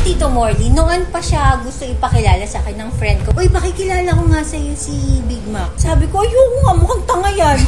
Tito Morley, noon pa siya gusto ipakilala sa akin ng friend ko. Uy, pakikilala ko nga sa'yo si Big Mac. Sabi ko, ayoko nga, mukhang tanga yan.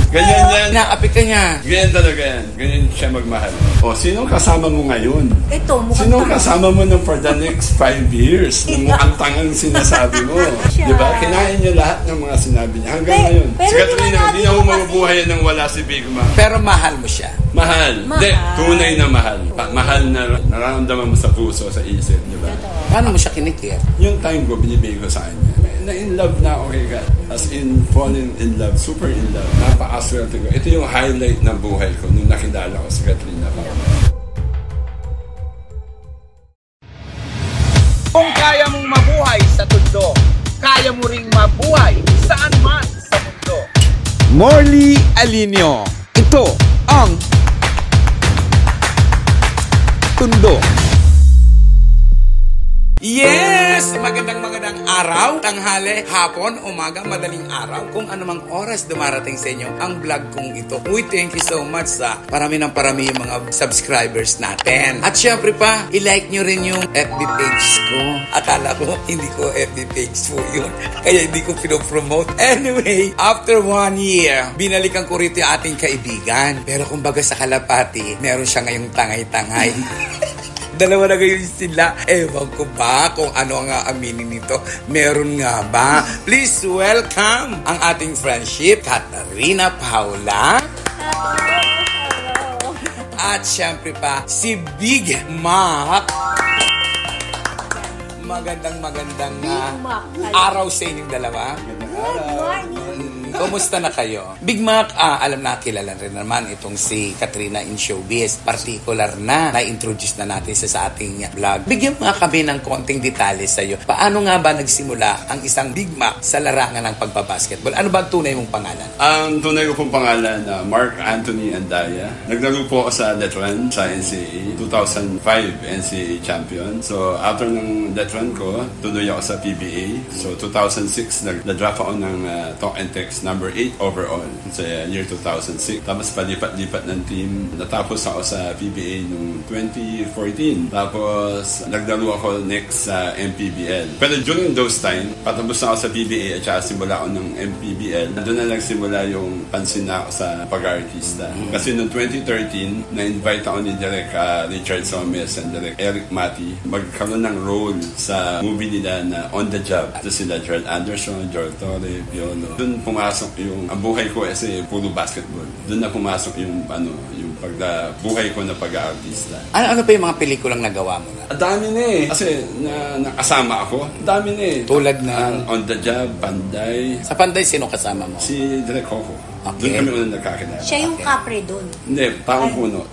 Ganyan yan. Naapit ka niya. Ganyan talaga yan. Ganyan siya magmahal. O, sinong kasama mo ngayon? Ito, mukhang Sinong tanga. kasama mo ng for the next 5 years? Mukhang tangang sinasabi mo. Diba? Kinain niya lahat ng mga sinabi niya. Hanggang ngayon. Si Katrina, hindi na mo mabubuhay nang wala si Big Mac. Pero mahal mo siya. Mahal. Hindi, tunay na mahal. Mahal na nararamdaman mo sa puso, sa isip. Diba? Paano mo siya kinikir? Yung time ko, binibigay ko sa kanya. Na-in love na ako kay God. As in, falling in love. Super in love. Napaka-swerte ko. Ito yung highlight ng buhay ko nung nakilala ko si Katrina Paula. Kung kaya mong mabuhay sa tundo, kaya mo ring mabuhay saan man sa mundo. Morley Alinio. Ito ang Tundo. Yes! Magandang araw, tanghali, hapon, umaga, madaling araw. Kung anumang oras dumarating sa inyo ang vlog kong ito. Uy, thank you so much sa parami ng parami yung mga subscribers natin. At syempre pa, i-like nyo rin yung FB page ko. Akala ko, hindi ko FB page po yun. Kaya hindi ko pinopromote. Anyway, after 1 year, binalikan ko rito yung ating kaibigan. Pero kumbaga sa kalapati, meron siya ngayong tangay-tangay. Dalawa na ngayon sila. Ewan ko ba kung ano nga ang meaning nito. Meron nga ba? Please welcome ang ating friendship, Katrina Paula. Hello. At syempre pa, si Big Mac. Magandang araw sa inyong dalawa. Good morning. Kumusta na kayo? Big Mac, alam na, kilala rin naman itong si Katrina in Showbiz. Particular na-introduce na natin sa ating vlog. Bigyan mo kami ng konting detalye sa iyo. Paano nga ba nagsimula ang isang Big Mac sa larangan ng pagbabasketball? Ano ba ang tunay mong pangalan? Ang tunay ko pong pangalan, Mark Anthony Andaya. Naglaro po ako sa Letran, sa NCAA. 2005 NCAA champion. So, after ng Letran ko, tuloy ako sa PBA. So, 2006, nag-draft ako ng Talk and Text number 8 overall sa year 2006. Tapos palipat-lipat ng team. Natapos ako sa PBA noong 2014. Tapos naglaro ako next sa MPBL. Pero during those time, patapos na ako sa PBA at saka simula ako ng MPBL. Doon na nagsimula yung pansin na ako sa pag-artista. Kasi noong 2013, na-invite ako ni Direk Richard Somes and Direk Eric Mati magkaroon ng role sa movie nila na On the Job. Ito sila Gerald Anderson, George Torre, Piolo. Doon pumasok yung ang buhay ko kasi puro basketball. Doon na pumasok yung yung buhay ko na pag-aartista. Ano pa yung mga pelikulang nagawa mo na? Dami na eh. Kasi nakasama ako. Dami na eh. Tulad na On the Job, Panday. Sa Panday, sino kasama mo? Si Direk Coco. Okay. Doon kami unang nagkakilala. Siya yung kapre doon. Hindi, taong puno.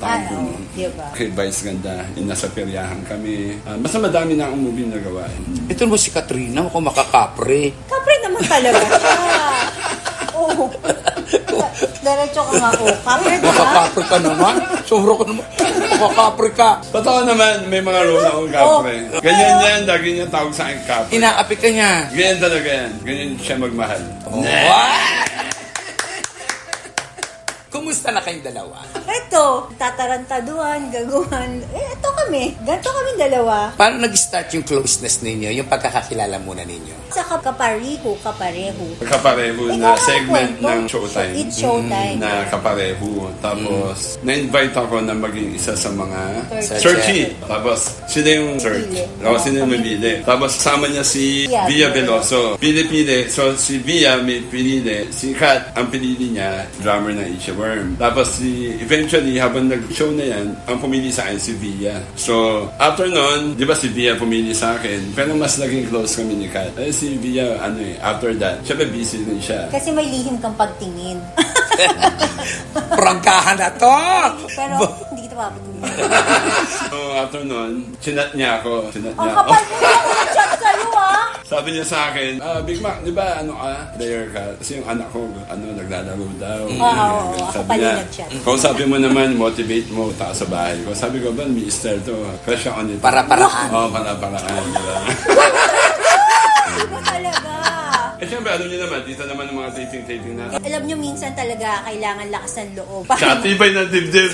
Diba? Kay Vice Ganda, nasa peryahan kami. Basta madami na akong movie na gawa. Ito mo si Katrina, kung makakapre. Kapre naman talaga siya. Oo. Diretso ka nga, kapre diba? Makakapre ka naman. Sobra ka naman. Makakapre ka. Totoo naman, may mga role akong kapre. Ganyan yan, lagi niya tawag sa akin kapre. Inaapit ka niya. Ganyan talaga yan. Ganyan siya magmahal. Kumusta na kayong dalawa? Ito, tatarantaduhan, gaguhan. Ito kami. Ganito kami dalawa. Paano nag-start yung closeness ninyo? Yung pagkakakilala muna ninyo? Sa kapareho. Kapareho na segment ng Showtime. It's Showtime. Na kapareho. Tapos, na-invite ako na maging isa sa mga searchy. Tapos, sila yung search. Tapos, sila yung mabili. Tapos, kasama niya si Via Veloso. Pili-pili. So, si Via may pinili. Si Kat, ang pinili niya, drummer ng Isha Worm. Tapos, eventually, habang nag-show na yan, ang pumili sa akin si Via. So, after nun, di ba si Via pumili sa akin? Pero mas naging close kami ni Kat. Si Via, after that, syempre busy rin siya. Kasi may lihim kang pagtingin. Prangkahan na to! Pero, hindi kita papatingin. So, after nun, chinat niya ako. Ang kapal mo ako nag-chat sa'yo, Sabi niya sa akin, Big Mac, di ba, player ka? Kasi yung anak ko, naglalaro daw. Sabi niya, kausapin mo naman, motivate mo, taas sa bahay ko. Sabi ko, ba, mister to, crush ako nito. Para-paraan. Oo, para-paraan. Diba talaga? syempre, ano nyo naman, dito naman ng mga taping natin. Alam nyo, minsan talaga kailangan lakas ng loob. Tsaka tibay ng dibdib.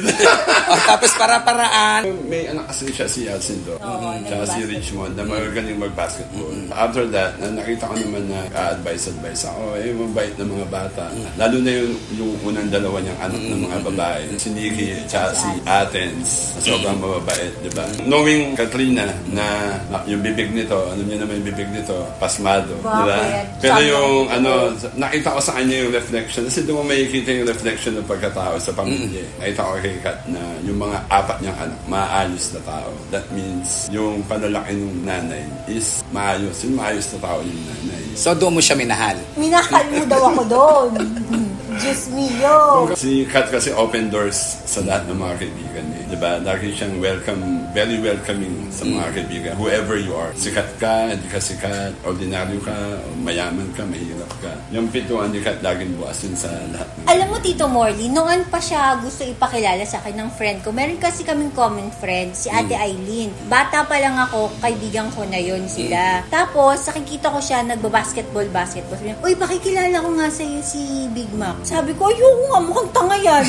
Tapos para-paraan. May anak kasi siya si Alcindo. Oo, Tsaka si nag-basketball. Richmond na magaling mag-basketball. After that, nakita ko naman na advice ako. Mabait ng mga bata. Lalo na yung unang dalawa niyang anak ng mga babae. Si Nikki tsaka si Athens. Sobrang mababait, di ba? Knowing Katrina na yung bibig nito, ano niya naman yung bibig nito, pasmado, di ba? Bakit? Pero Sabi yung ko. nakita ko sa kanya yung reflection. Kasi doon mo makikita yung reflection ng pagkatao sa pamilya. Nakita ko kay Kat na yung mga apat niyang anak, maayos na tao. That means yung panalaki ng nanay is maayos. Yung maayos na tao yung nanay. So doon mo siya minahal. Minahal mo daw ako doon. Diyos mio. Si Kat kasi open doors sa lahat ng mga kaibigan niya. Diba? Lagi siyang very welcoming sa mga kaibigan. Whoever you are. Sikat ka, hindi ka sikat, ordinaryo ka, o mayaman ka, mahirap ka. Yung pintuan ni Kat laging buwasin sa lahat. Alam mo, Tito Morley, noon pa siya gusto ipakilala sa akin ng friend ko. Meron kasi kaming common friend, si Ate Eileen. Bata pa lang ako, kaibigan ko na yon sila. Tapos, nakikita ko siya nagbabasketball. Sabi niya, uy, pakikilala ko nga sa'yo si Big Mac. Sabi ko, ayoko nga, mukhang tanga yan.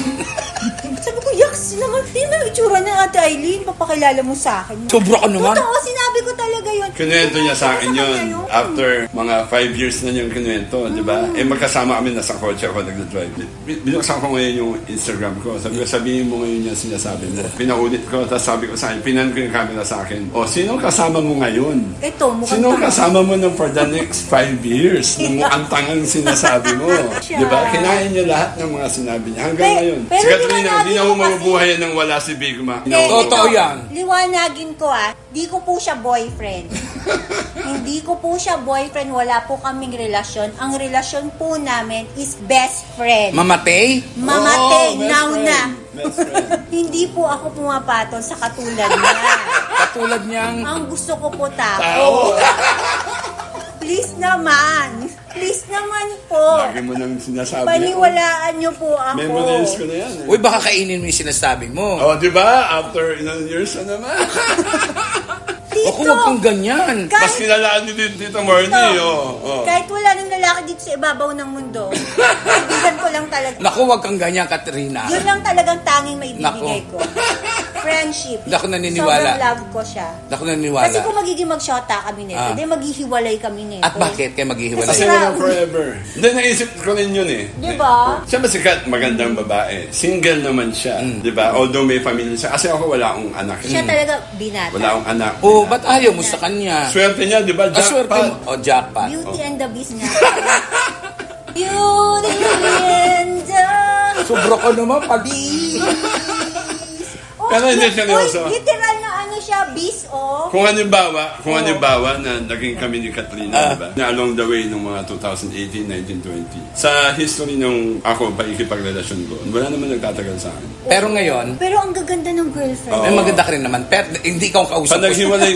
Sabi ko, yaks naman, hindi naman itsura ng Ate Eileen, papakilala mo sa akin. Sobra ka naman. Totoo, sinabi ko talaga yun. Kinuwento niya sa akin yun. After mga 5 years na niyang kinuwento, di ba? Magkasama kami, nasa kotse ako nag-drive. Binuksan ko ngayon yung Instagram ko. Sabi ko, sabihin mo ngayon yung sinasabi mo. Pinaulit ko, tapos sabi ko sa akin, pinan ko yung camera sa akin. Sino kasama mo ngayon? Ito, mukhang Sino tanga. kasama mo na for the next 5 years? Na mukhang tangang sinasabi mo. Siya. Di ba? Kinain niya lahat ng mga sinabi niya. Hanggang ngayon. pero Si Katrina, liwanagin hindi na ko mo kasi- mabubuhay nang wala si Big Mac. Totoo yan. Liwanagin ko di ko po siya boyfriend. Hindi ko po siya boyfriend, wala po kaming relasyon. Ang relasyon po namin is best friend. Mamatay? Mamatay, best now friend. na. Best friend. Hindi po ako pumapatol sa katulad niya. Katulad niyang... Ang gusto ko po tao. Tao. Please naman. Please naman po. Lagi mo nang sinasabi. Paniwalaan niyo po ako. Memories ko na yan. Uy, baka kainin mo yung sinasabi mo. Di ba? After ilang years na naman. Ako, huwag kang ganyan. Mas kinalaan ni Tito Marnie. Kahit wala nang lalaki dito sa ibabaw ng mundo, kaibigan ko lang talaga. Naku, huwag kang ganyan, Katrina. Yun lang talagang tanging may bibigay Nako. ko. Friendship. Hindi ako naniniwala. Sobrang love ko siya. Hindi ako naniniwala. Kasi kung magiging mag-shota kami nito, di maghihiwalay kami nito. At bakit kayo maghihiwalay? Kasi walang forever. Hindi, naisip ko rin yun eh. Di ba? Siya ba sikat, magandang babae. Single naman siya. Di ba? Although may pamilya siya. Kasi ako wala akong anak. Siya talaga binata. Wala akong anak. Oh, ba't ayaw mo sa kanya? Swerte niya, di ba? Swerte mo. Jackpot. Jackpot. Beauty and the Beast nga. Beauty and the Sobra ka naman pag... Oh, Pero hindi seryoso. literal na ano siya, beast, Kung halimbawa na naging kami ni Katrina, di ba? Na along the way ng mga 2018, 1920. Sa history ng ako paikipagrelasyon ko, wala naman nagtatagal sa akin. Pero ngayon, Pero ang gaganda ng girlfriend. may maganda ka rin naman. Pero hindi ka ang kausap Pag ko. naghiwalay,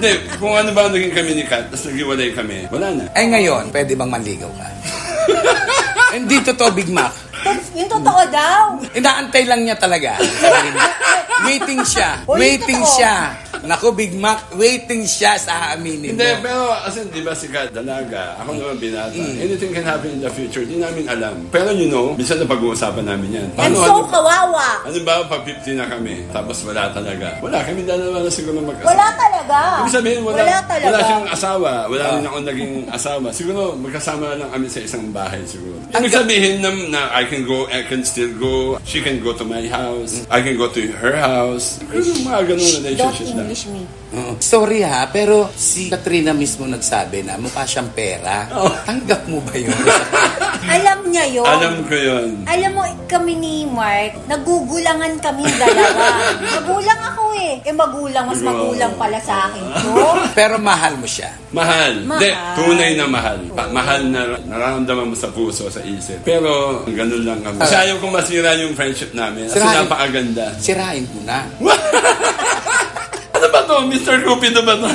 hindi, kung ano ba naging kami ni Kat, tapos naghiwalay kami, wala na. Ay ngayon, pwede bang manligaw ka? Hindi totoo, Big Mac. Yung totoo daw. Inaantay lang niya talaga. Waiting siya. O, yung Waiting totoo. siya. Naku, Big Mac, waiting siya sa aaminin Hindi, mo. pero kasi di ba si Kat, dalaga, ako naman binata. Anything can happen in the future, di namin alam. Pero you know, minsan na pag-uusapan namin yan. I'm so kawawa. Ano ba, pag 50 na kami, tapos wala talaga. Wala, kami dalawa na siguro mag-asawa. Wala talaga. Ibig sabihin, wala talaga. wala siyang asawa. Wala rin ako naging asawa. Siguro, magkasama lang kami sa isang bahay siguro. Ibig sabihin na I can still go, she can go to my house, I can go to her house. Yung mga ganun Don't relationships lang. English me. Sorry ha, pero si Katrina mismo nagsabi na mukha siyang pera. Tanggap mo ba yun? Alam niya yun. Alam ko yun. Alam mo, kami ni Mark, nagugulangan kami dalawa. Magulang ako magulang, mas magulang pala sa akin to. Pero mahal mo siya. Mahal. Mahal. Hindi, tunay na mahal. Mahal na nararamdaman mo sa puso, sa isip. Pero, ganun lang kami. Kasi ayaw kong masira yung friendship namin. Kasi Sirain. napakaganda. Sirain mo na. Ano ba to? Mr. Cupido ba to?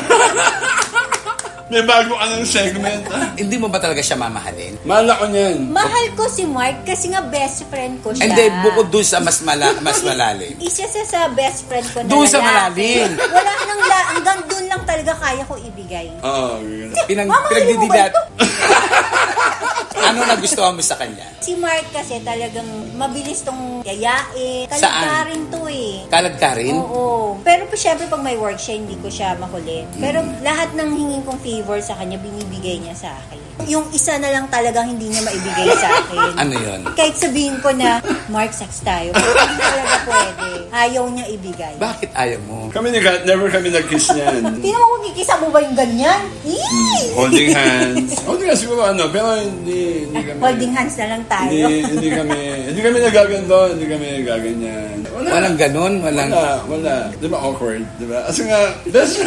May bago anong segment. Hindi mo ba talaga siya mamahalin? Mahal ako niyan. Mahal ko si Mark kasi nga best friend ko siya. Hindi, bukod dun sa mas malalim. Isa sa best friend ko na Doon sa lalaki. malalim. Wala nang hanggang doon lang talaga kaya ko ibigay. Oo. Mamahalin mo ba Pinagdidilat. ito? Ano nagustuhan mo sa kanya? Si Mark kasi talagang mabilis tong yayain. Kalagkarin to eh. Kalad ka rin? Oo. Pero syempre pag may work siya, hindi ko siya makulit. Pero lahat ng hingin kong favor sa kanya, binibigay niya sa akin. Yung isa na lang talagang hindi niya maibigay sa akin. Ano yun? Kahit sabihin ko na, Mark, sex tayo. Hindi talaga pwede. Ayaw niya ibigay. Bakit ayaw mo? Kami never kami nag-kiss niyan. Hindi naman magkikisa mo ba yung ganyan? Holding hands. Holding hands siguro pero hindi kami. Holding hands na lang tayo. Hindi kami nagaganto, hindi kami nagaganyan. Walang ganun? Wala. Di ba awkward? Di ba? Kasi nga, best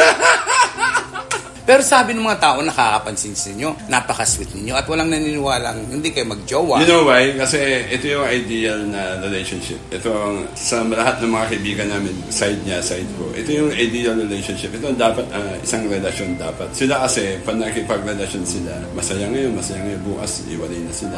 Pero sabi ng mga tao, nakakapansin sa inyo, napaka-sweet ninyo at walang naniniwalang hindi kayo mag-jowa. You know why? Kasi ito yung ideal na relationship. Ito sa lahat ng mga kaibigan namin, side niya, side ko. Ito yung ideal relationship. Ito dapat isang relasyon dapat. Sila kasi, pag nakipag-relasyon sila, masaya ngayon, bukas, iwalay na sila.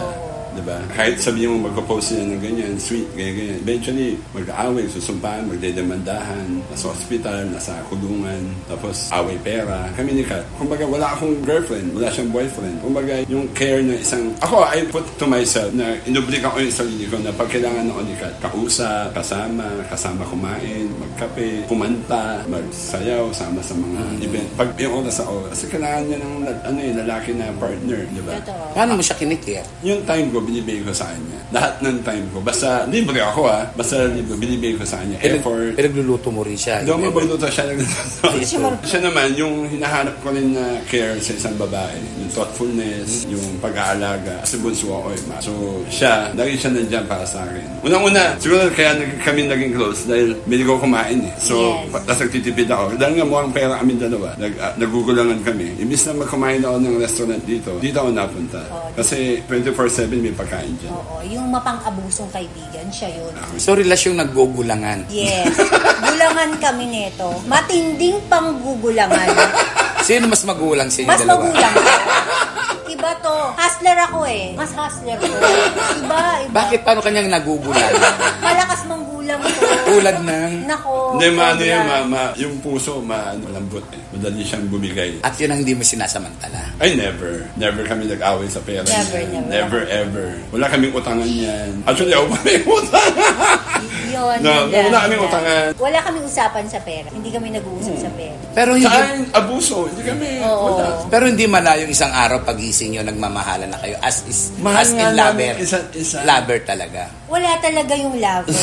Diba? Kahit sabihin mo magpo-post sila ng ganyan, sweet, ganyan. Eventually, mag-aaway, susumpahan, magdedemandahan, nasa hospital, nasa kulungan, tapos away pera. Kami ni Kat, kumbaga wala akong girlfriend, wala siyang boyfriend. Kumbaga yung care ng isang, ako, I put to myself na inublikan ko yung sarili ko na pag kailangan ako ni Kat, kausap, kasama kumain, magkape, kumanta, magsayaw, sama sa mga event. Pag yung oras sa oras, kasi kailangan niya ng lalaki na partner, diba? Paano mo siya kinikir? Yung time ko, binibigay ko sa kanya. Lahat ng time ko. Basta, libre ako Basta libre, binibigay ko sa kanya. Effort. Pinagluluto mo rin siya. Hindi ako magluluto siya. Siya naman, yung hinahanap ko rin na care sa isang babae. Yung thoughtfulness, yung pag-aalaga. Kasi bunso ako So, siya, lagi siya nandiyan para sa akin. Unang-una, siguro kaya kami naging close dahil bili ko kumain So, tapos nagtitipid ako. Dahil nga mukhang pera kami dalawa. Nagugulangan kami. Imbis na magkumain ako ng restaurant dito ako napunta. Kasi 24/7 may pagkain dyan. Oo, yung mapang-abusong kaibigan, siya yun. So, relasyong naggugulangan. Yes. Gulangan kami nito. Matinding panggugulangan. Sino mas magulang sa inyo Mas dalawa? magulang ko. Iba to. Hustler ako Mas hustler ko. Iba. Bakit? Paano kanyang nagugulan? Malakas manggulang ko. Tulad ng... Nako. Hindi, yung puso, malambot Madali siyang bumigay. At yun ang hindi mo sinasamantala. Ay, never. Never kami nag-away sa pera. Never. Ever. Wala kaming utangan yan. Actually, ako pa may utangan. Yun. Wala kaming utangan. Wala kaming usapan sa pera. Hindi kami nag-uusap sa pera. Pero hindi... Saan? Abuso. Hindi kami. Wala. Pero hindi malayong isang araw pagising nyo, nagmamahalan na kayo as in lover. Isa. Lover talaga. Wala talaga yung lover.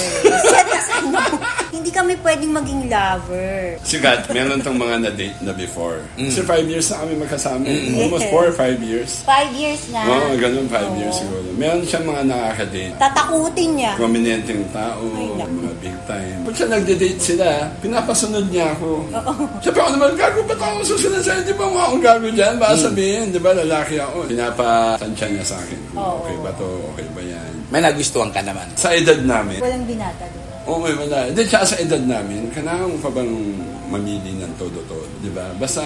Hindi kami pwedeng maging lover. Sigat, meron tong mga na-date na before. Kasi 5 years na kami magkasama. Almost 4 or 5 years. 5 years na. Oo, ganun 5 years siguro. Meron siyang mga nakaka-date. Tatakutin niya. Prominenteng tao, mga big time. Pag siya nagde-date sila, pinapasunod niya ako. Siyempre ako naman, gago, ba't ako susunod sa'yo? Di ba mga akong gago dyan? Baka sabihin, di ba, lalaki ako. Pinapatansya niya sa akin. Okay ba to? Okay ba yan? May nagustuhan ka naman. Sa edad namin. Walang binata doon. Okay, wala. Hindi, tsaka sa edad namin, kailangan mo pa bang mamili ng todo-todo, di ba? Basta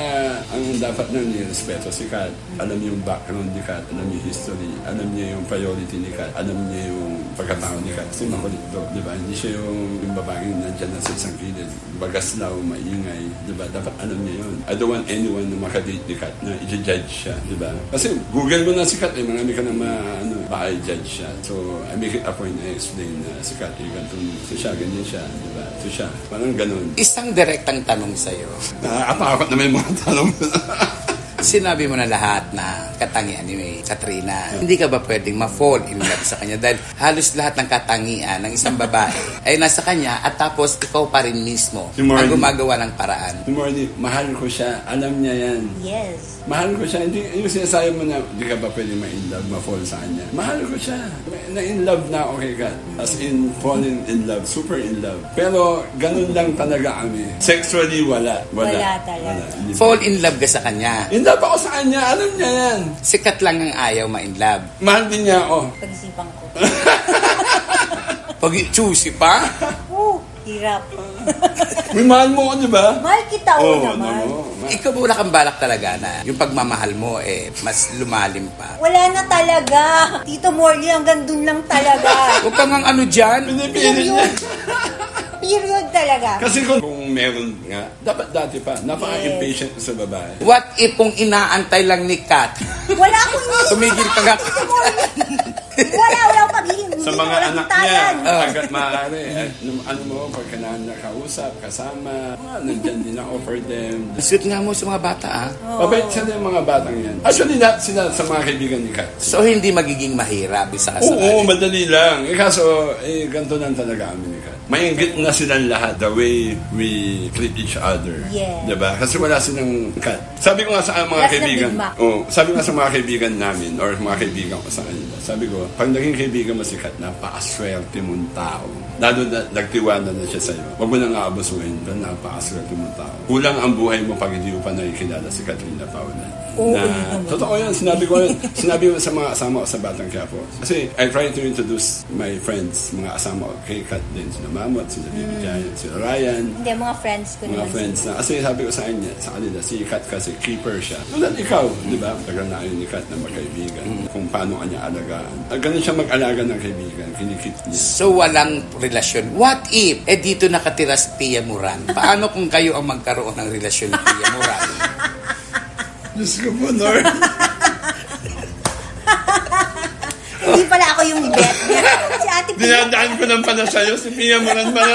ang dapat nang nirespeto si Kat, alam niyo yung background ni Kat, alam niyo yung history, alam niyo yung priority ni Kat, alam niyo yung pagkatao ni Kat. Kasi makulit to, di ba? Hindi siya yung babaeng nandyan na sa isang kilid, bagaslaw, maingay, di ba? Dapat alam niya yun. I don't want anyone na makadate ni Kat na i-judge siya, di ba? Kasi Google mo na si Kat, marami ka na baka i-judge siya. So, I make it a point na explain na si Kat, so siya, ganyan siya, di ba? So siya, parang ganun. Isang direktang tanong sa'yo. Nakakatakot naman yung mga tanong. Sinabi mo na lahat na katangian ni Katrina. Hindi ka ba pwedeng ma-fall in love sa kanya? Dahil halos lahat ng katangian ng isang babae ay nasa kanya at tapos ikaw pa rin mismo ang gumagawa ng paraan. Morning, mahal ko siya. Alam niya yan. Yes. Mahal ko siya. Hindi, yung sinasabi mo na hindi ka ba pwedeng ma-in love, ma-fall sa kanya. Mahal ko siya. Na-in love na ako kay Kat. As in, falling in love. Super in love. Pero, ganun lang talaga kami. Sexually, wala. Wala talaga. Fall in love ka sa kanya. In love ako sa kanya. Alam niya yan. Sikat lang ang ayaw ma-in love. Mahal din niya ako. Pag-isipan ko. Pag-choosy pa? Hirap. May mahal mo ako, di ba? Mahal kita naman. Ikaw ba wala kang balak talaga na yung pagmamahal mo mas lumalim pa? Wala na talaga. Tito Morley, hanggang dun lang talaga. Huwag kang ano dyan. Pinipili niya. Period talaga. Kasi kung kung meron nga, dapat dati pa, napaka-impatient sa babae. What if kung inaantay lang ni Kat? Wala akong Tumigil ka nga. Wala akong pagiging. Sa mga anak niya, agad maaari. Ano mo, pagka nakausap, kasama, nandyan din na offer them. Sweet nga mo sa mga bata, ah. Mabait sila yung mga batang yan. Actually, lahat sila sa mga kaibigan ni Kat. So, hindi magiging mahirap isa kasali. Oo, madali lang. Kaso, ganito lang talaga kami ni Kat. Maingit na silang lahat the way we treat each other. Yeah. Diba? Kasi wala silang Kat. Sabi ko nga sa mga That's kaibigan, the Big Mac. sabi ko nga sa mga kaibigan namin or mga kaibigan ko sa kanila, sabi ko, pag naging kaibigan mo si Kat, napakaswerte mong tao. Lalo na nagtiwala na siya sa'yo. Huwag mo nang aabusuhin, napakaswerte mong tao. Kulang ang buhay mo pag hindi mo pa nakikilala si Katrina Paula. Totoo yan, sinabi ko sa mga asama ko sa Batang Quiapo. Kasi I try to introduce my friends, mga asama ko kay Kat din, sila Mamot, sila Baby Giant, sila Ryan. Hindi, mga friends ko Mga naman. friends na. Kasi sabi ko sa kanila, si Kat kasi keeper siya. Tulad ikaw, di ba? Tagal na yun ni Kat na magkaibigan. Kung paano kanya alagaan. Ganun siya mag-alaga ng kaibigan. Kinikip niya. So, walang relasyon. What if, dito nakatira si Pia Moran? Paano kung kayo ang magkaroon ng relasyon ni Pia Moran? Diyos ko po, Lord. Hindi pala ako yung bet niya. Si Ate Pia. Dinadaan ko lang pala sa'yo, si Pia Moran pala.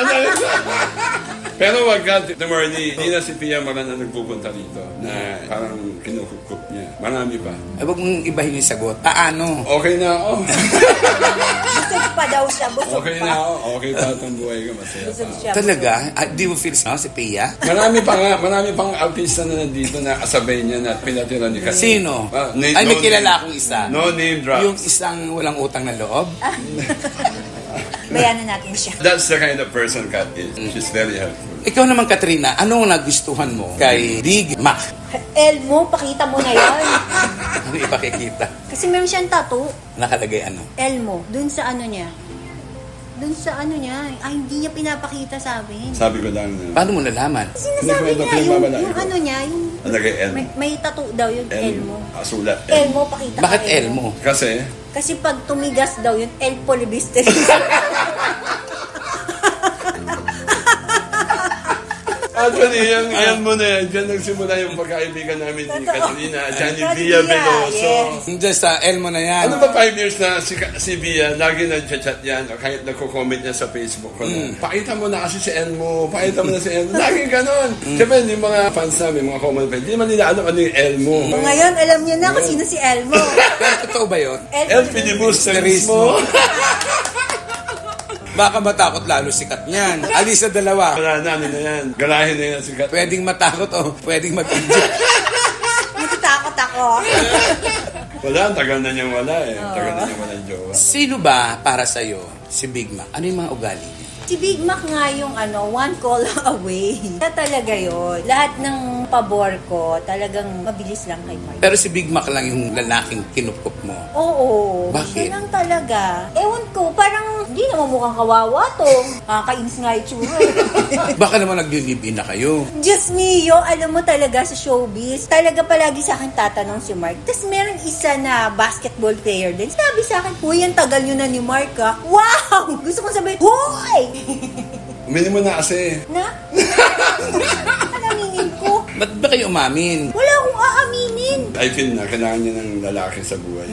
Pero wag ka, Marley, hindi na si Pia Moran na nagpupunta rito na parang kinukukup niya. Marami pa. Huwag mong ibahin yung sagot. Paano? Okay na ako. Busog pa daw siya. Busog Okay pa. na ako. Okay pa itong buhay ko. Masaya Busog pa. siya. Talaga? Do you feel si Pia? Marami pang artista na nandito na kasabay niya na pinatira ni Kat. Sino? Name, Ay, may no kilala name. akong isa. No name drops. Yung isang walang utang na loob? Bayanan natin siya. That's the kind of person Kat is. She's very helpful. Ikaw naman, Katrina, ano ang nagustuhan mo kay Big Mac? Elmo, pakita mo na yan. Ano ipakikita? Kasi meron siyang tattoo. Nakalagay ano? Elmo, dun sa ano niya. Dun sa ano niya. Ay, hindi niya pinapakita sa amin. Sabi ko lang na. Paano mo nalaman? Sinasabi Hindi ko niya, ito yung pinababalain ko. ano niya, yung Nalagay Elmo. may tattoo daw yung Elmo. Sulat Elmo, pakita ka, Bakit Elmo? Kasi, Kasi pag tumigas daw yun, El Polibisteris. actually, yung Elmo na yan, dyan nagsimula yung pagkaibigan namin ni Katrina, dyan ni Bia Bia, Veloso. yes. Hindi sa Elmo na yan. Ano ba 5 years na si Bia, lagi nag-chat yan, o kahit nagko-comment niya sa Facebook ko na, pakita mo na kasi si Elmo, pakita mo na si Elmo. Lagi ganon. Siyempre, yung mga fans namin, mga comment fans, hindi man nila alam ano yung Elmo. Ngayon, alam niyo na kung sino si Elmo. Pero totoo ba yun? El Filibusterismo. Baka matakot lalo si Kat niyan. Alis sa dalawa. Wala na, ano na yan. Galahin na yan si Kat. Pwedeng matakot o pwedeng mag-inject. Natatakot ako. Wala, tagal na niyang wala eh. Tagal na niyang walang jowa. Sino ba para sa'yo si Big Mac? Ano yung mga ugali niya? Si Big Mac nga yung one call away. Kaya talaga yun. Lahat ng pabor ko, talagang mabilis lang kay Mark. Pero si Big Mac lang yung lalaking kinukup mo. Oo. Bakit? Siya lang talaga. Ewan ko, parang hindi naman mukhang kawawa to. Kakainis nga yung tsura. Baka naman nag-live-in na kayo. Diyos mio, alam mo talaga sa showbiz, talaga palagi sa akin tatanong si Mark. Tapos meron isa na basketball player din. Sabi sa akin, "Uy, ang tagal nyo na ni Mark ha." Wow! Gusto kong sabihin, "Hoy!" Uminin mo na kasi. Na? Alaminin ko. Ba't ba kayo umamin? Wala akong aaminin. I feel na kailangan niya ng lalaki sa buhay.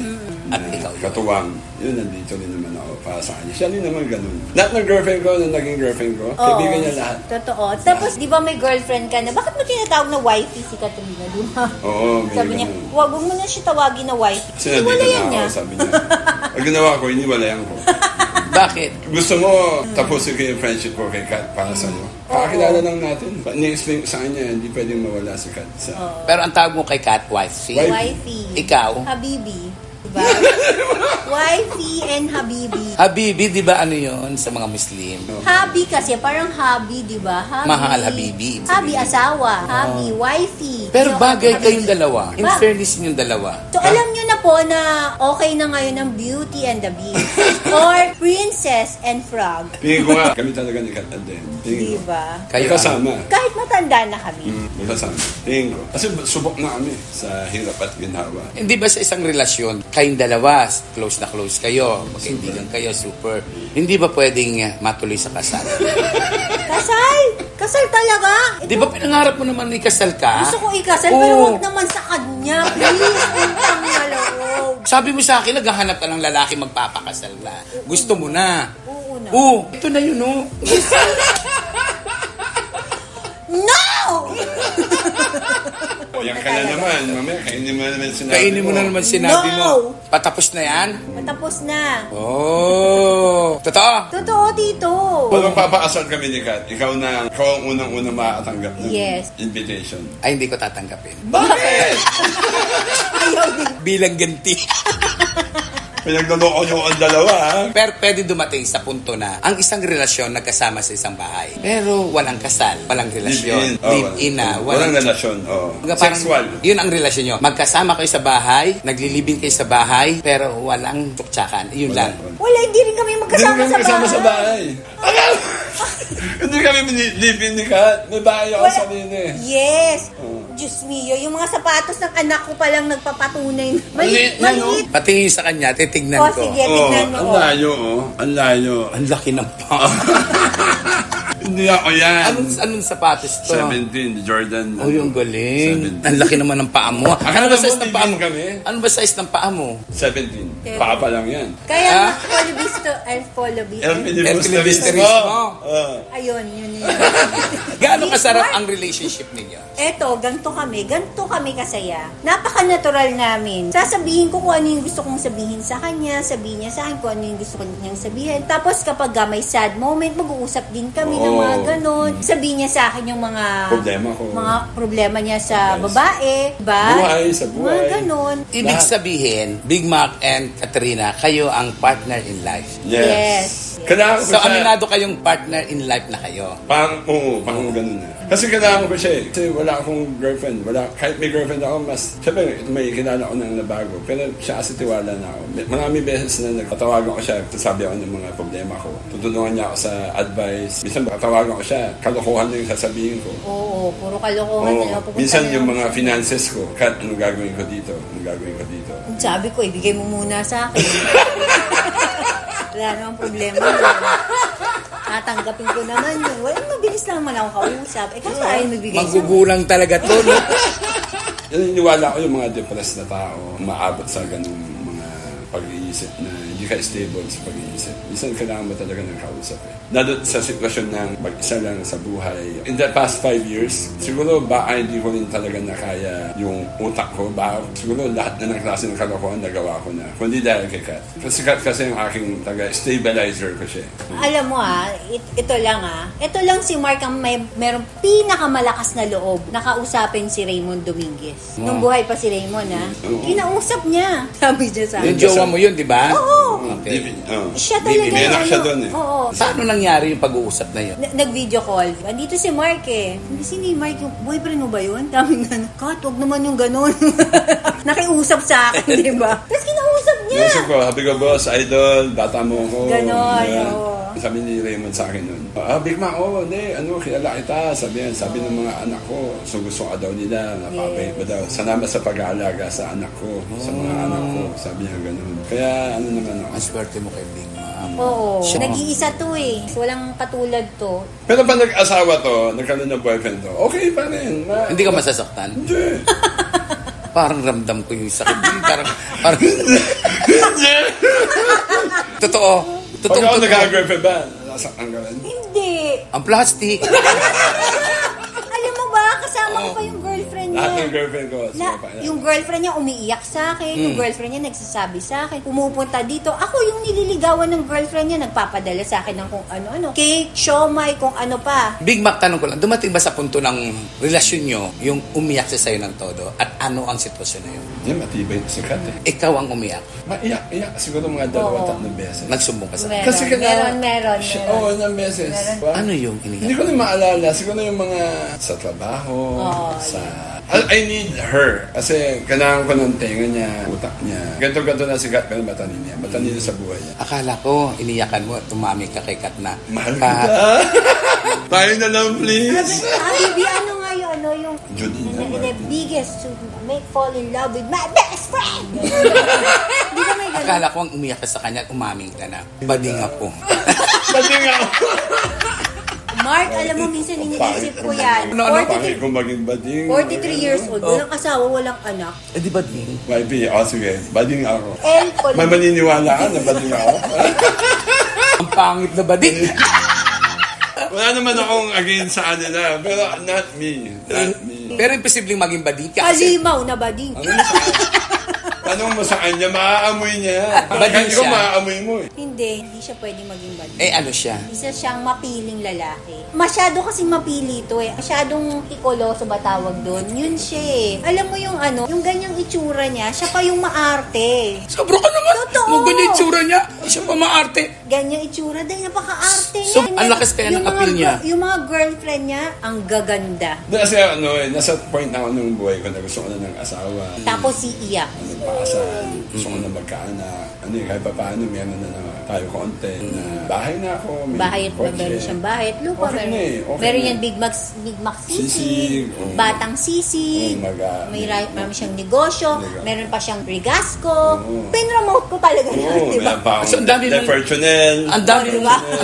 At ikaw yun. Katuwang. Yun, nandito rin naman ako para sa kanya. Siya rin naman ganun. Lahat ng girlfriend ko, nung naging girlfriend ko, kaibigan niya lahat. Totoo. Tapos, di ba may girlfriend ka na? Bakit mo tinatawag na wifey si Katrina, di ba? Oo, may Sabi niya, ganun. wag mo na siya tawagin na wifey. Kasi nandito Iwalayan na niya. ako, sabi niya. Ang ginawa ko, iniwalayan ko. Bakit? Gusto mo, tapusin ko yung friendship ko kay Kat para sa'yo. Pakakilala lang natin. Ni-explain ko sa kanya, hindi pwedeng mawala si Kat. Pero ang tawag mo kay Kat, wifey. Wifey. Ikaw? Habibi. Diba? Wifey and Habibi. Habibi, di ba ano yun sa mga Muslim? Habi kasi, parang habi, di ba? Habi. Mahal, habibi. Habi, asawa. Habi, wifey. Pero Yung- bagay kayong dalawa. In Ba- fairness ninyong dalawa. So, alam nyo na po na okay na ngayon ang Beauty and the Beast. Or Princess and Frog. Tingin ko nga, kami talaga ni Kat Alden. Tingin ko. Diba? Kayo Kasama. Kahit matanda na kami. Magkasama. Tingin ko. Kasi subok na kami sa hirap at ginhawa. Hindi ba sa isang relasyon, kayong dalawa, close na close kayo, magkaibigan kayo, super, hindi ba pwedeng matuloy sa kasal? Kasal! Kasal talaga? Di ba pinangarap mo naman ikasal ka? Gusto ko ikasal, Oo. pero wag naman sa kanya. Please, utang na loob. Sabi mo sa akin, naghahanap ka ng lalaki magpapakasal na. Gusto mo na. Oo na. Oo, ito na yun, oh. No! Yan ka na naman. Mamaya, kainin mo na naman sinabi Kainin mo na naman sinabi mo. No! Patapos na yan? Matapos na. Oh. Totoo? Totoo, Tito. Kung magpapakasal kami ni Kat, ikaw ang unang-unang makatanggap ng Yes. invitation. Ay, hindi ko tatanggapin. Bakit? Ayaw din. Bilang ganti. Pinagluloko nyo ang dalawa, ha? Pero pwede dumating sa punto na ang isang relasyon nagkasama sa isang bahay. Pero walang kasal, walang relasyon. Live-in na. Walang relasyon. Oh. Parang, Sexual. Yun ang relasyon nyo. Magkasama kayo sa bahay, naglilibing kayo sa bahay, pero walang tuktsakan. Yun lang. Wala, hindi rin kami magkasama Hindi kami kasama sa bahay. Hindi kami live-in ni Kat. May bahay ako sa sarili. Yes. Diyos mio, yung mga sapatos ng anak ko palang nagpapatunay. Maliit, Maliit, maliit. Patingin sa kanya, titignan O, ko. sige, tignan mo. Ang layo, oh. Ang layo. Ang laki ng paa. Hindi ako yan. Anong sapatos to? 17, Jordan. Oh, yung galing. 17. Ang laki naman ng paa mo. Ano ba size ng paa mo? kami? Ano ba size ng paa mo? 17. Paa pa lang yan. Kaya, El Folibisto. El Filibusterismo. Filibusterismo. Ayun, yun. Gaano kasarap ang relationship ninyo? Eto, ganto kami kasaya. Napaka-natural namin. Sasabihin ko kung ano yung gusto kong sabihin sa kanya, sabihin niya sa akin kung ano yung gusto niyang sabihin. Tapos kapag may sad moment, mag-uusap din kami ng mga ganon. Sabihin niya sa akin yung mga Problema ko. mga problema niya sa babae, diba? Buhay, sa buhay. Mga ganon. Ibig sabihin, Big Mac and Katrina, kayo ang partner in life. Yes. Kailangan ko So, siya. aminado kayong partner in life na kayo. Parang ganun na. Kasi kailangan ko siya eh. Kasi wala akong girlfriend. Kahit may girlfriend ako, siyempre may kilala ko nang nabago. Pero siya kasi tiwala na ako. Marami beses na nagpatawagan ko siya. Sabi ako ng mga problema ko. Tutulungan niya ako sa advice. Minsan patawagan ko siya. Kalokohan na yung sasabihin ko. Oo, puro kalokohan na. Minsan yung mga finances ko. Kat, ano gagawin ko dito? Ano gagawin ko dito? Sabi ko, ibigay mo muna sa akin. Wala namang problema. Tatanggapin ko naman yun. Wala, mabilis lang naman ako kausap. Kasi ayaw magbigay sa Magugulang talaga to, no? Naniniwala ko yung mga depressed na tao maabot sa ganung mga pag-iisip na hindi ka stable sa pag-iisip. Minsan kailangan mo talaga ng kausap eh. Lalo sa sitwasyon ng mag-isa lang sa buhay. In the past 5 years, siguro baka hindi ko rin talaga nakaya yung utak ko. Baka siguro lahat na ng klase ng kalokohan nagawa ko na. Kundi dahil kay Kat. Kasi Kat kasi yung aking stabilizer ko siya. Alam mo ito lang si Mark ang merong pinakamalakas na loob. Nakausapin si Raymond Dominguez. Nung buhay pa si Raymond, kinausap niya. Sabi niya sa Yung akin. jowa mo yun, di ba? Oo. Okay. Siya talaga May anak siya doon eh. Oo. Paano nangyari yung pag-uusap na yun? Nag-video call. Andito si Mark eh. Sino yung Mark? Yung boyfriend mo ba yun? Daming gano'n. Kat, huwag naman yung gano'n. Nakiusap sa akin, di ba? Tapos kinausap niya. Nausap ko, habi ko boss, idol, bata mo ako. Ganon, Yan. oo. Sabi ni Raymond sa akin nun, Big Mac, kilala kita. Sabi ng mga anak ko, so gusto ka daw nila, napapahit mo daw. Salamat sa pag-aalaga sa anak ko, sa mga anak ko. Sabi niya ganun. Kaya ano naman ako. Ang swerte mo kay Big Mac. Oo. Siya. Nag-iisa to eh. Walang katulad to. Pero pag nag-asawa to, nagkaroon ng boyfriend to, okay pa rin. Hindi ka masasaktan? Hindi. Parang ramdam ko yung sakit. parang Totoo. Pag ako nag-girlfriend ba, nasaktan ka rin? Hindi. Ang plastic. Alam mo ba, kasama ko pa yung girlfriend niya. Lahat ng girlfriend ko. Yung girlfriend niya umiiyak sa akin. Yung girlfriend niya nagsasabi sa akin. Pumupunta dito. Ako yung nililigawan ng girlfriend niya. Nagpapadala sa akin ng kung ano-ano. Cake, siomay, kung ano pa. Big Mac, tanong ko lang, dumating ba sa punto ng relasyon nyo yung umiyak sa sayo ng todo? At ano ang sitwasyon na yun? Yan, matibay na si Kat eh. Ikaw ang umiyak. Maiyak. Siguro mga 2-3 beses. Nagsumbong ka sa Meron. Oo, ng beses. Ano yung Hindi iniyak? ko na maalala. Siguro yung mga sa trabaho, sa... I need her. Kasi kailangan ko ng tenga niya, utak niya. Ganto-ganto na si Kat, pero matalino niya. Matalino sa buhay niya. Akala ko, iniyakan mo at tumami ka kay Kat na. Mahal kita. Tayo na lang, please. Habibi, ano nga yung Judy the biggest to fall in love with my best friend. Di ba may ganun? Akala ko ang umiyak ka sa kanya at umaming ka na. Bading ako. Bading ako. Mark, alam mo, minsan iniisip ko yan. Pangit kong maging bading. 43 years old, walang asawa, walang anak. Eh, di ba din? YB, sige, bading ako. Elko May maniniwala ka na bading ako? Ang pangit na ba din? Wala naman akong against sa kanila, pero not me. Not me. Pero imposibleng maging bading ka kasi. Halimaw na bading. Tanong mo sa kanya, maaamoy niya. Bading Ikaw siya. maaamoy mo eh. Hindi siya pwedeng maging bading. Eh, ano siya? Isa siyang mapiling lalaki. Masyado kasing mapili to eh. Masyadong ikoloso ba tawag doon? Yun siya eh. Alam mo yung ano, yung ganyang itsura niya, siya pa yung maarte. Sobra ka naman. Totoo. Mo ganyan itsura niya. Siya pa maarte. Ganyang itsura, dahil napaka-arte niya. So, ang lakas kaya ng appeal niya? Yung mga girlfriend niya, ang gaganda. Kasi ano eh, nasa point na ako nung buhay ko na gusto ko na ng asawa. Tapos si Iyak. Ano, pakasal. Gusto ko na magkaanak. Ano eh, kahit pa paano, meron na tayo konti. Na bahay na ako. May Bahay at kotse. meron siyang bahay at lupa. Okay na eh, okay meron na. yan Big Mac sisig, Sisig, batang sisig, may marami siyang negosyo, meron pa siyang Rigasco. Pinromote ko talaga Oo, yan, di ba? meron pa So, ang dami akong mong- Defertonel. Ang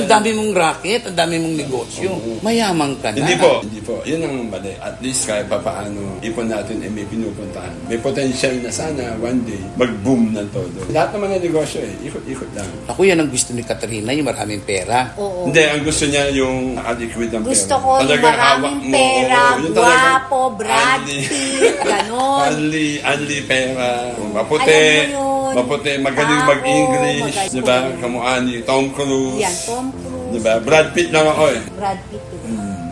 dami mong racket, ang dami mong negosyo. Mayaman ka na. Hindi po. Yun ang mali. At least kahit pa paano, ipon natin eh may pinupuntahan. May potential na sana one day mag-boom ng todo. Lahat naman ng negosyo eh, ikot-ikot lang. Ako yan ang gusto ni Katrina, yung maraming pera. Oo. Hindi, ang gusto niya yung adequate ng pera. Gusto ko yung Talagang hawak maraming mo. pera, Oo, yung talagang guwapo, Brad only- Pitt, ganon. Only pera. Maputi. Alam mo yun. Maputi. Magaling Tao, mag-English. magaling. Diba? Kamukha ni Tom Cruise. Yan, Tom Cruise, Diba? Brad Pitt lang ako eh. Brad Pitt, di ba?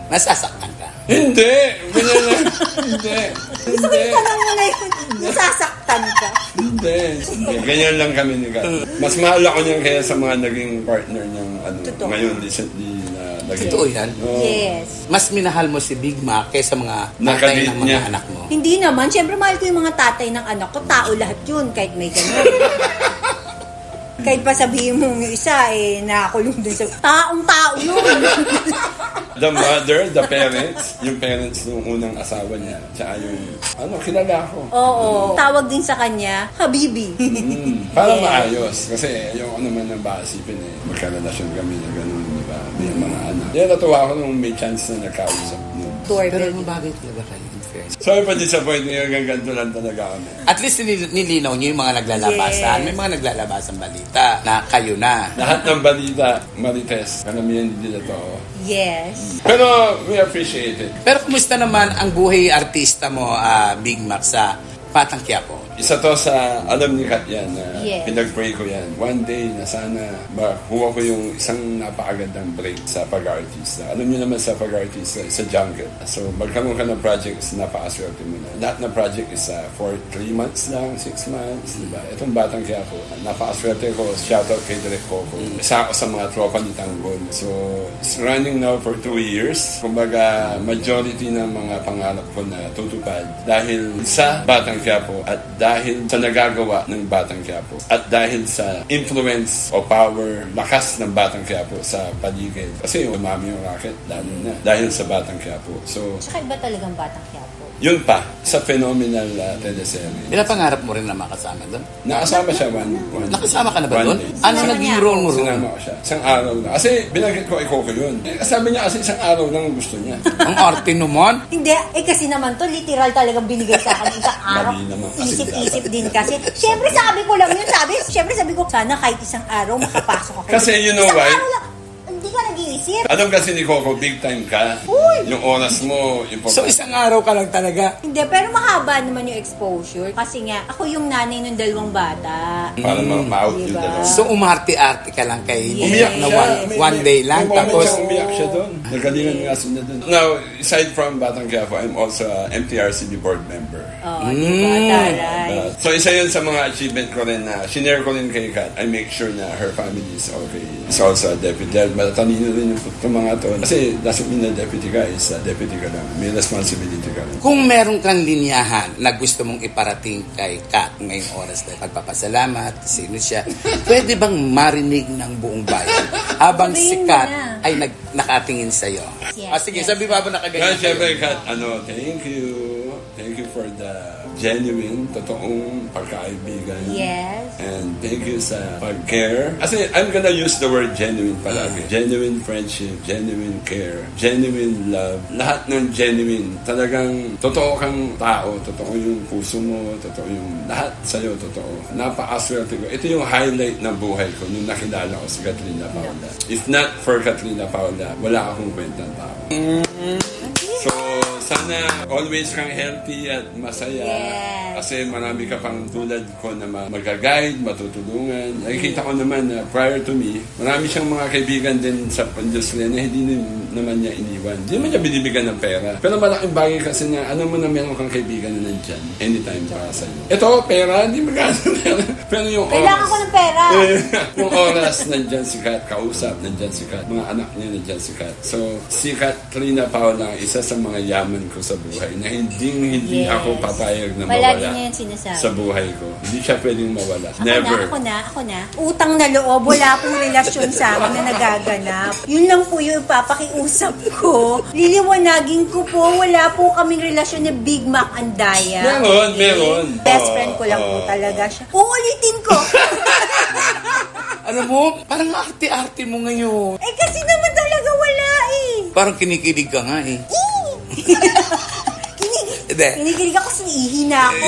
Nasasaktan ka. Hindi! Ganyan lang. Hindi. Hindi. Tanong mo na yun, nasasaktan ka. Hindi. Ganyan lang kami ni Kat. Mas mahal ako niyan kaya sa mga naging partner niyang Totoo. ngayon recently na naging. Totoo yan. Oo. Yes. Mas minahal mo si Big Mac kaysa mga tatay Nakadate ng mga niya. anak mo. Hindi naman. Siyempre, mahal ko yung mga tatay ng anak ko. Tao lahat yun, kahit may ganun. Kahit pa sabihin mo yung isa, eh, nakakulong dun sa taong-tao yun. The mother, the parents, yung parents ng unang asawa niya, tsaka yung, kilala ko. Oo. Tawag din sa kanya, Habibi. Para Yeah. maayos. Kasi ayoko naman ng baasipin eh. Magkarelasyon kami na gano'n, di ba? May mga anak. Kaya natuwa ako nung may chance na nagkausap nun. Pero Doorbell. mabagay talaga kayo in fairness. Sorry pa disappoint niyo, hanggang ganito lang talaga kami. At least nilinaw niyo yung mga naglalabasan. Yes. May mga naglalabasan balita na kayo na. Lahat ng balita, Marites, karamihan hindi nila to. Yes. Pero we appreciate it. Pero kumusta naman ang buhay artista mo, Big Mac, sa Batang Quiapo? Isa to sa alam ni Kat yan na Yes. pinag-pray ko yan. One day na sana makuha ko yung isang napakagandang break sa pag-artista. Alam niyo naman sa pag-artista, sa jungle. So magkaroon ka ng projects, napakaswerte mo na. Lahat ng project is for 3 months lang, 6 months, di ba? Itong Batang Quiapo, napakaswerte ko. Shoutout kay Direk Coco. Isa ako sa mga tropa ni Tanggol. So it's running now for 2 years. Kumbaga, majority ng mga pangarap ko na tutupad dahil sa Batang Quiapo at dahil sa nagagawa ng Batang Quiapo at dahil sa influence o power, lakas ng Batang Quiapo sa paligid. Kasi umami yung racket, lalo na dahil sa Batang Quiapo. So, Tsaka iba talagang Batang Quiapo. yun pa, sa phenomenal teleserye. Pinapangarap mo rin na makasama doon? Nakasama siya one Nakasama ka na ba one doon? day. Ano Sinama naging niya role mo roon? Sinama ko siya. Isang araw na. Kasi binanggit ko kay Coco yun. Sabi niya kasi isang araw lang ang gusto niya. Ang arte naman. Hindi, kasi naman to, literal talagang binigay sa akin isang araw. Mali naman kasi Isip-isip din kasi. Siyempre sabi ko lang yun, siyempre sabi ko, sana kahit isang araw makapasok ako. Kasi you know Isang why? araw lang. Hindi ka nag-iisip. Alam kasi ni Coco, big time ka. Uy! Yung oras mo, importante. So isang araw ka lang talaga. Hindi, pero mahaba naman yung exposure. Kasi nga, ako yung nanay ng dalawang bata. Para ma-out yung Diba? dalawa. So umarte-arte ka lang kay Yes. Umiyak na siya. one day lang. May moment Tapos, siyang umiyak siya doon. Nagalingan nga sila doon. Now, aside from Batang Quiapo, I'm also a MTRCB board member. Oo, diba? Taray. So, isa yun sa mga achievement ko rin na sinare ko rin kay Kat. I make sure na her family is okay. It's also a deputy. Dahil matalino rin yung mga to. Kasi doesn't mean na deputy ka is deputy ka lang. May responsibility ka rin. kung meron kang linyahan na gusto mong iparating kay Kat ngayong oras na pagpapasalamat, sino siya, pwede bang marinig ng buong bayan habang si Sabihin mo Kat na. ay nakatingin sa'yo? Yes, Sige, yes. sabi ba Kaya nakaganyan syempre, sa'yo? Kat, thank you. Thank thank you for the genuine, totoong pagkaibigan. Yes. And thank you sa pag-care. Kasi I'm gonna use the word genuine palagi. Genuine friendship, genuine care, genuine love. Lahat ng genuine. Talagang totoo kang tao, totoo yung puso mo, totoo yung lahat sa'yo, totoo. Napakaswerte ko. Ito yung highlight ng buhay ko nung nakilala ko si Katrina Paula. If not for Katrina Paula, wala akong kwentang tao. So, sana always kang healthy at masaya. Yes. Kasi marami ka pang tulad ko na mag-guide, matutulungan. Nakikita ko naman na prior to me, marami siyang mga kaibigan din sa industry na hindi naman niya iniwan. Hindi naman niya binibigyan ng pera. Pero malaking bagay kasi na alam mo na meron kang kaibigan na nandyan anytime para sa'yo. Ito, pera, hindi magkano pera. Pero yung Kailangan ko ng pera. yung oras, nandyan si Kat, kausap, nandyan si Kat, mga anak niya, nandyan si Kat. So, si Katrina Paula, isa sa mga yaman ko sa buhay na hindi Yes. ako papayag na Palagi mawala niya yung sinasabi. sa buhay ko. Hindi siya pwedeng mawala. Never. Ako na. Utang na loob, wala pong relasyon sa amin na nagaganap. Yun lang po yung ipapakiusap ko. Liliwanagin ko po, wala po kaming relasyon ni Big Mac and Daya. Meron. Best friend ko lang po talaga siya. Uulitin ko. Alam mo, parang arte-arte mo ngayon. Eh kasi naman talaga wala eh. Parang kinikilig ka nga eh. Kinikilig ako kasi ihina ako.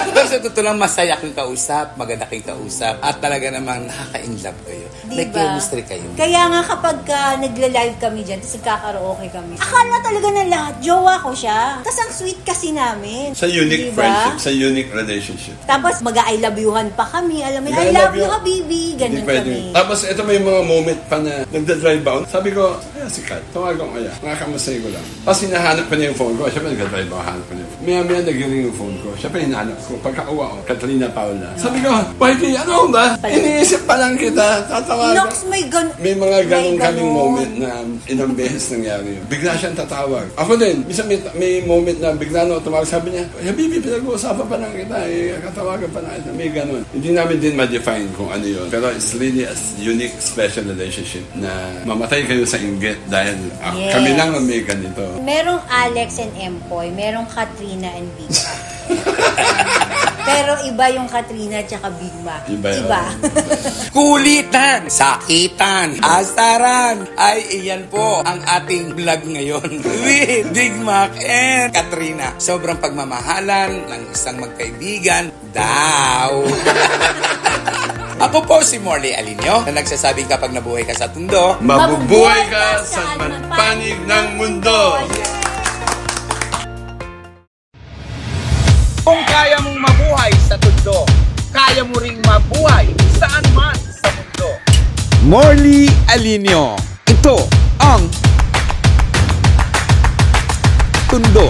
Pero sa totoo lang, masaya kang kausap, maganda kang kausap, at talaga namang nakaka-inlove kayo. May Diba? chemistry kayo. Kaya nga kapag nagla-live kami dyan, tapos nagkakaraoke kami, akala talaga na lahat, jowa ko siya. Tapos ang sweet kasi namin. Sa unique Diba? friendship, sa unique relationship. Tapos mag-I love youhan pa kami. Alam mo, I I love love you, you. habibi. Ganun Hindi pwede. kami. Tapos ito may mga moment pa na nagda-drive ako. Sabi ko, si Kat, tawagan ko kaya. Nakakamasay ko lang. Tapos hinahanap pa niya yung phone ko. Siyempre nagda-drive ako, hanap pa niya. Maya nag-ring yung phone ko. Siyempre hinahanap ko. Pagkauwa ko, Katrina Paula. Sabi ko, Wifey, ano ba? Iniisip pa lang kita. Tatawagan. Nox, may mga ganun may kaming ganun. moment na ilang beses nangyari yun. Bigla siyang tatawag. Ako din, minsan may moment na bigla na tumawag. Sabi niya, Habibi, pinag-uusapan pa lang kita. Katawagan pa lang kita. May ganun. Hindi namin din ma-define kung ano yun. Pero it's really a unique, special relationship na mamatay kayo sa inggit dahil Yes. kami lang ang may ganito. Merong Alex and Empoy, merong Katrina and Big Mac. Pero iba yung Katrina at saka Big Mac. Iba yun. Kulitan, sakitan, asaran. Ay, iyan po ang ating vlog ngayon with Big Mac and Katrina. Sobrang pagmamahalan ng isang magkaibigan daw. Ako po si Morley Alinio na nagsasabing kapag nabuhay ka sa tundo, Mabubuhay ka sa panig ng mundo. Kung kaya mong mabuhay sa tundo, kaya mo ring mabuhay saan man sa mundo. Morley Alinio. Ito ang Tundo.